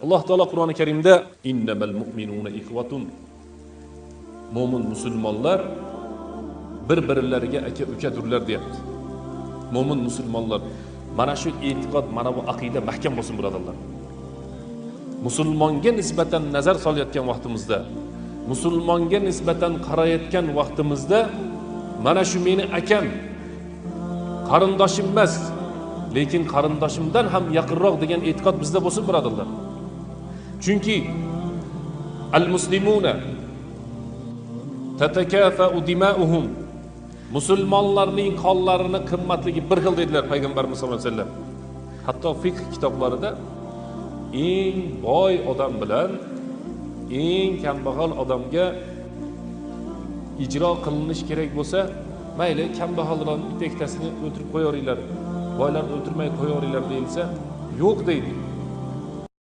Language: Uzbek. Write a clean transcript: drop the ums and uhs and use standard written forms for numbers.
Alloh taolo Qur'oni Karimda innamal mu'minuna ikhwatun, mo'min musulmonlar bir-birlariga aka-ukadirlar deyapti. Mo'min musulmonlar, mana shu e'tiqod, mana bu aqida mahkam bo'lsin birodarlar. Musulmonga nisbatan nazar solayotgan vaqtimizda, musulmonga nisbatan qarayotgan vaqtimizda, mana shu meni akam, qarindoshim emas, lekin qarindoshimdan ham yaqinroq degan e'tiqod bizda bo'lsin birodarlar. Chunki al-muslimuna tatakafa'u dima'uhum, musulmonlarning qonlarini qimmatligi bir xil dedilar payg'ambarimiz sollallohu alayhi vasallam. Hatto fiqh kitoblarida eng boy odam bilan eng kambag'al odamga ijro qilinish kerak bo'lsa, mayli kambag'allarning ikkittasini o'ldirib qo'yaveringlar, boylarni o'ldirmay qo'yaveringlar deyilsa, yo'q deydi.